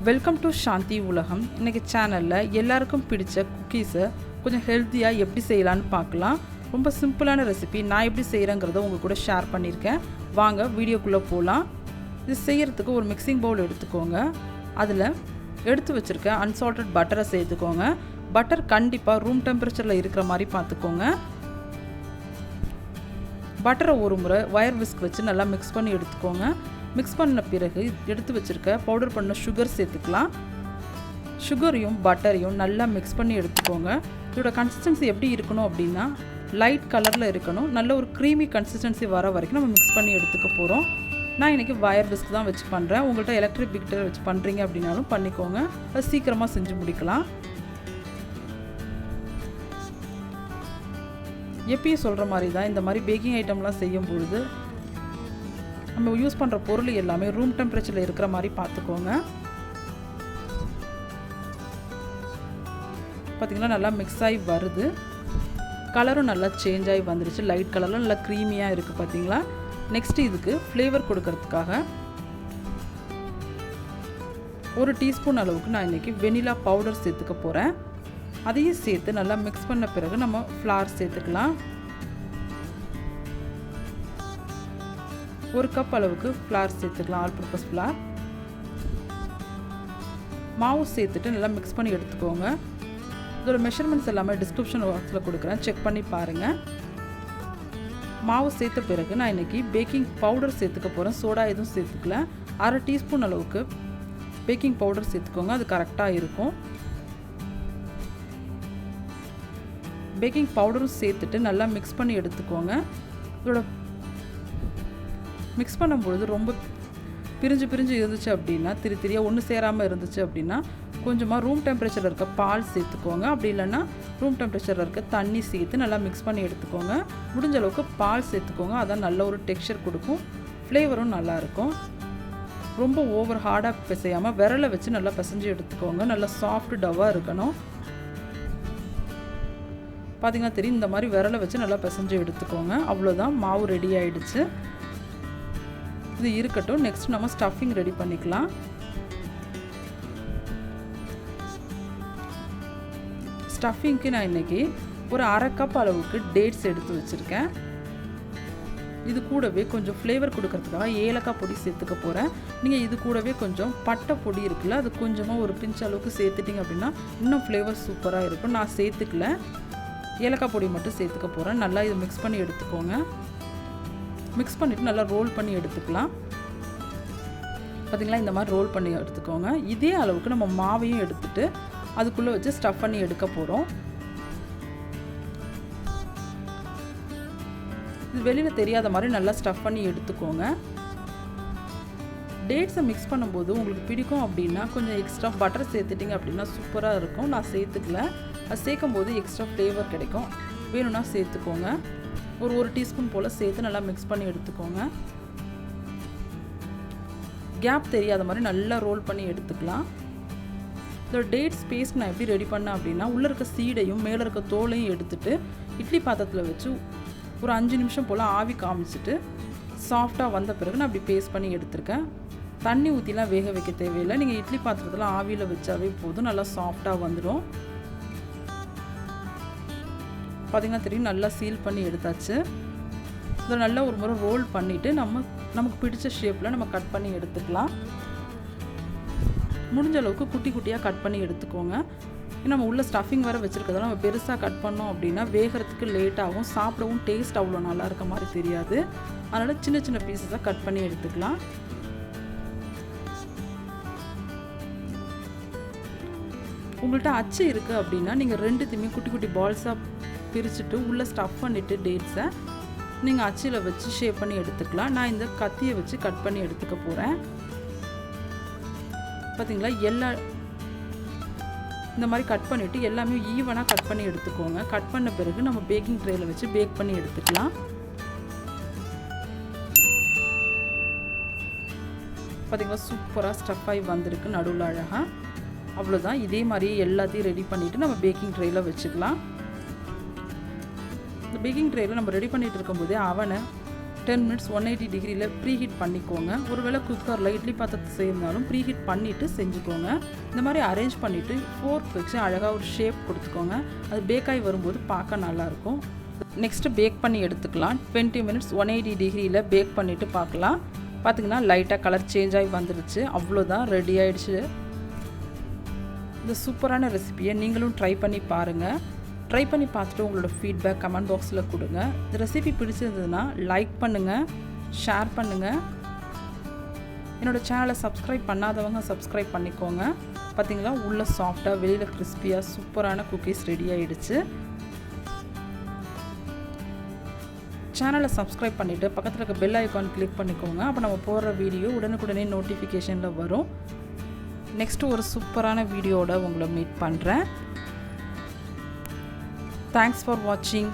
Welcome to சாந்தி உலகம். இன்றைக்கி சேனலில் எல்லாருக்கும் பிடிச்ச குக்கீஸை கொஞ்சம் ஹெல்த்தியாக எப்படி செய்யலான்னு பார்க்கலாம். ரொம்ப சிம்பிளான ரெசிபி. நான் எப்படி செய்கிறேங்கிறத உங்கள் கூட ஷேர் பண்ணியிருக்கேன். வாங்க வீடியோக்குள்ளே போகலாம். இது செய்கிறதுக்கு ஒரு மிக்சிங் பவுல் எடுத்துக்கோங்க. அதில் எடுத்து வச்சுருக்க அன்சால்டட் பட்டரை சேர்த்துக்கோங்க. பட்டர் கண்டிப்பாக ரூம் டெம்பரேச்சரில் இருக்கிற மாதிரி பார்த்துக்கோங்க. பட்டரை ஒரு முறை வயர் விஸ்க் வச்சு நல்லா மிக்ஸ் பண்ணி எடுத்துக்கோங்க. மிக்ஸ் பண்ண பிறகு எடுத்து வச்சுருக்க பவுடர் பண்ண சுகர் சேர்த்துக்கலாம். சுகரையும் பட்டரையும் நல்லா மிக்ஸ் பண்ணி எடுத்துக்கோங்க. இதோட கன்சிஸ்டன்சி எப்படி இருக்கணும் அப்படின்னா லைட் கலரில் இருக்கணும். நல்ல ஒரு க்ரீமி கன்சிஸ்டன்சி வர வரைக்கும் நம்ம மிக்ஸ் பண்ணி எடுத்துக்க போகிறோம். நான் இன்றைக்கி வயர் விஸ்க் தான் வச்சு பண்ணுறேன். உங்கள்கிட்ட எலக்ட்ரிக் பீட்டர் வச்சு பண்ணுறீங்க அப்படின்னாலும் பண்ணிக்கோங்க. அது சீக்கிரமாக செஞ்சு முடிக்கலாம். எப்பயும் சொல்கிற மாதிரி தான் இந்த மாதிரி பேக்கிங் ஐட்டம்லாம் செய்யும் பொழுது நம்ம யூஸ் பண்ணுற பொருள் எல்லாமே ரூம் டெம்பரேச்சரில் இருக்கிற மாதிரி பார்த்துக்கோங்க. பார்த்திங்கன்னா நல்லா மிக்ஸ் ஆகி வருது. கலரும் நல்லா சேஞ்ச் ஆகி வந்துருச்சு. லைட் கலரில் நல்லா க்ரீமியாக இருக்குது பார்த்திங்களா. நெக்ஸ்ட்டு இதுக்கு ஃப்ளேவர் கொடுக்கறதுக்காக 1 டீஸ்பூன் அளவுக்கு நான் இன்றைக்கி வெனிலா பவுடர் சேர்த்துக்க போகிறேன். அதையும் சேர்த்து நல்லா மிக்ஸ் பண்ண பிறகு நம்ம ஃப்ளார் சேர்த்துக்கலாம். 1 கப் அளவுக்கு ஃப்ளார் சேர்த்துக்கலாம். All purpose flower. மாவு சேர்த்துட்டு நல்லா மிக்ஸ் பண்ணி எடுத்துக்கோங்க. இதோட மெஷர்மெண்ட்ஸ் எல்லாமே டிஸ்கிரிப்ஷன் பாக்ஸில் கொடுக்குறேன், செக் பண்ணி பாருங்கள். மாவு சேர்த்த பிறகு நான் இன்றைக்கி பேக்கிங் பவுடர் சேர்த்துக்க போகிறேன். சோடா எதுவும் சேர்த்துக்கல. 1/2 டீஸ்பூன் அளவுக்கு பேக்கிங் பவுடர் சேர்த்துக்கோங்க. அது கரெக்டாக இருக்கும். பேக்கிங் பவுடரும் சேர்த்துட்டு நல்லா மிக்ஸ் பண்ணி எடுத்துக்கோங்க. இதோட மிக்ஸ் பண்ணும்பொழுது ரொம்ப பிரிஞ்சு இருந்துச்சு அப்படின்னா திரியாக ஒன்று சேராமல் இருந்துச்சு அப்படின்னா கொஞ்சமாக ரூம் டெம்பரேச்சரில் இருக்க பால் சேர்த்துக்கோங்க. அப்படி இல்லைன்னா ரூம் டெம்பரேச்சரில் இருக்க தண்ணி சேர்த்து நல்லா மிக்ஸ் பண்ணி எடுத்துக்கோங்க. முடிஞ்ச அளவுக்கு பால் சேர்த்துக்கோங்க. அதான் நல்ல ஒரு டெக்ஸ்சர் கொடுக்கும். ஃப்ளேவரும் நல்லாயிருக்கும். ரொம்ப ஓவர் ஹார்டாக பிசையாமல் விரலை வச்சு நல்லா பிசைஞ்சு எடுத்துக்கோங்க. நல்லா சாஃப்ட் டவ்வாக இருக்கணும். பார்த்திங்கன்னா தெரியும், இந்த மாதிரி விரலை வச்சு நல்லா பிசைஞ்சு எடுத்துக்கோங்க. அவ்வளோதான், மாவு ரெடி ஆகிடுச்சு. இது இருக்கட்டும். நெக்ஸ்ட் நம்ம ஸ்டஃபிங் ரெடி பண்ணிக்கலாம். ஸ்டஃபிங்க்கு நான் இன்றைக்கி ஒரு 1/2 கப் அளவுக்கு டேட்ஸ் எடுத்து வச்சுருக்கேன். இது கூடவே கொஞ்சம் ஃப்ளேவர் கொடுக்கறதுக்காக ஏலக்காய் பொடி சேர்த்துக்க போகிறேன். நீங்கள் இது கூடவே கொஞ்சம் பட்டை பொடி இருக்குல்ல, அது கொஞ்சமாக ஒரு பிஞ்ச் அளவுக்கு சேர்த்துட்டிங்க அப்படின்னா இன்னும் ஃப்ளேவர் சூப்பராக இருக்கும். நான் சேர்த்துக்கல, ஏலக்காய் பொடி மட்டும் சேர்த்துக்க போகிறேன். நல்லா இது மிக்ஸ் பண்ணி எடுத்துக்கோங்க. மிக்ஸ் பண்ணிவிட்டு நல்லா ரோல் பண்ணி எடுத்துக்கலாம். பார்த்திங்களா, இந்த மாதிரி ரோல் பண்ணி எடுத்துக்கோங்க. இதே அளவுக்கு நம்ம மாவையும் எடுத்துகிட்டு அதுக்குள்ளே வச்சு ஸ்டஃப் பண்ணி எடுக்க போகிறோம். இது வெளியில் தெரியாத மாதிரி நல்லா ஸ்டஃப் பண்ணி எடுத்துக்கோங்க. டேட்ஸை மிக்ஸ் பண்ணும்போது உங்களுக்கு பிடிக்கும் அப்படின்னா கொஞ்சம் எக்ஸ்ட்ரா பட்டர் சேர்த்துட்டிங்க அப்படின்னா சூப்பராக இருக்கும். நான் சேர்த்துக்கல. அது சேர்க்கும் போது எக்ஸ்ட்ரா ஃப்ளேவர் கிடைக்கும். வேணும்னா சேர்த்துக்கோங்க. ஒரு 1 டீஸ்பூன் போல் சேர்த்து நல்லா மிக்ஸ் பண்ணி எடுத்துக்கோங்க. கேப் தெரியாத மாதிரி நல்லா ரோல் பண்ணி எடுத்துக்கலாம். இதோட டேட்ஸ் பேஸ்ட் நான் எப்படி ரெடி பண்ணேன் அப்படின்னா உள்ளே இருக்க சீடையும் மேலே இருக்க தோலையும் எடுத்துகிட்டு இட்லி பாத்திரத்தில் வச்சு ஒரு 5 நிமிஷம் போல் ஆவி காமிச்சிட்டு சாஃப்டாக வந்த பிறகு நான் அப்படி பேஸ்ட் பண்ணி எடுத்திருக்கேன். தண்ணி ஊற்றிலாம் வேக வைக்க தேவையில்லை. நீங்கள் இட்லி பாத்திரத்தில் ஆவியில் வச்சாவே போதும், நல்லா சாஃப்டாக வந்துடும். பார்த்திங்கன்னா தெரியும், நல்லா சீல் பண்ணி எடுத்தாச்சு. இதை நல்லா ஒரு முறை ரோல் பண்ணிவிட்டு நமக்கு பிடிச்ச ஷேப்பில் நம்ம கட் பண்ணி எடுத்துக்கலாம். முடிஞ்ச அளவுக்கு குட்டி குட்டியாக கட் பண்ணி எடுத்துக்கோங்க. நம்ம உள்ள ஸ்டஃபிங் வேறு வச்சுருக்கிறதால நம்ம பெருசாக கட் பண்ணோம் அப்படின்னா வேகிறதுக்கு லேட் ஆகும். சாப்பிடவும் டேஸ்ட் அவ்வளோ நல்லா இருக்க மாதிரி தெரியாது. அதனால் சின்ன சின்ன பீஸஸாக கட் பண்ணி எடுத்துக்கலாம். உங்கள்கிட்ட அச்சு இருக்குது அப்படின்னா நீங்கள் 2த்தையுமே குட்டி குட்டி பால்ஸாக பிரிச்சுட்டு உள்ளே ஸ்டஃப் பண்ணிவிட்டு டேட்ஸை நீங்கள் அச்சில் வச்சு ஷேப் பண்ணி எடுத்துக்கலாம். நான் இந்த கத்தியை வச்சு கட் பண்ணி எடுத்துக்க போகிறேன். பார்த்திங்களா, இந்த மாதிரி கட் பண்ணிவிட்டு எல்லாமே ஈவனாக கட் பண்ணி எடுத்துக்கோங்க. கட் பண்ண பிறகு நம்ம பேக்கிங் ட்ரேயில் வச்சு பேக் பண்ணி எடுத்துக்கலாம். பார்த்திங்களா, சூப்பராக ஸ்டஃப் ஆகி வந்திருக்கு நடுவில் அழகாக. அவ்வளோதான். இதே மாதிரியே எல்லாத்தையும் ரெடி பண்ணிவிட்டு நம்ம பேக்கிங் ட்ரேயில் வச்சுக்கலாம். இந்த பேக்கிங் ட்ரேயில் நம்ம ரெடி பண்ணிகிட்டு இருக்கும்போதே அவனை 10 மினிட்ஸ் 180 டிகிரியில் ப்ரீஹீட் பண்ணிக்கோங்க. ஒருவேளை குக்கரில் இட்லி பாத்திரத்தை செய்யறதுனாலும் ப்ரீஹீட் பண்ணிவிட்டு செஞ்சுக்கோங்க. இந்த மாதிரி அரேஞ்ச் பண்ணிவிட்டு ஃபோர்க் வச்சு அழகாக ஒரு ஷேப் கொடுத்துக்கோங்க. அது பேக் ஆகி வரும்போது பார்க்க நல்லாயிருக்கும். நெக்ஸ்ட்டு பேக் பண்ணி எடுத்துக்கலாம். 20 மினிட்ஸ் 180 டிகிரியில் பேக் பண்ணிவிட்டு பார்க்கலாம். பார்த்திங்கன்னா லைட்டாக கலர் சேஞ்ச் ஆகி வந்துருச்சு. அவ்வளோதான், ரெடி ஆகிடுச்சு. இந்த சூப்பரான ரெசிபியை நீங்களும் ட்ரை பண்ணி பாருங்கள். ட்ரை பண்ணி பார்த்துட்டு உங்களோட ஃபீட்பேக் கமெண்ட் பாக்ஸில் கொடுங்க. இந்த ரெசிபி பிடிச்சிருந்ததுன்னா லைக் பண்ணுங்கள், ஷேர் பண்ணுங்கள். என்னோடய சேனலை சப்ஸ்கிரைப் பண்ணாதவங்க சப்ஸ்கிரைப் பண்ணிக்கோங்க. பார்த்திங்களா, உள்ளே சாஃப்டாக வெளியில் கிறிஸ்பியாக சூப்பரான குக்கீஸ் ரெடி ஆகிடுச்சு. சேனலை சப்ஸ்கிரைப் பண்ணிவிட்டு பக்கத்தில் இருக்க பெல் ஐக்கான் கிளிக் பண்ணிக்கோங்க. அப்போ நம்ம போடுற வீடியோ உடனுக்குடனே நோட்டிஃபிகேஷனில் வரும். நெக்ஸ்ட்டு ஒரு சூப்பரான வீடியோவோட உங்களை மீட் பண்ணுறேன். Thanks for watching.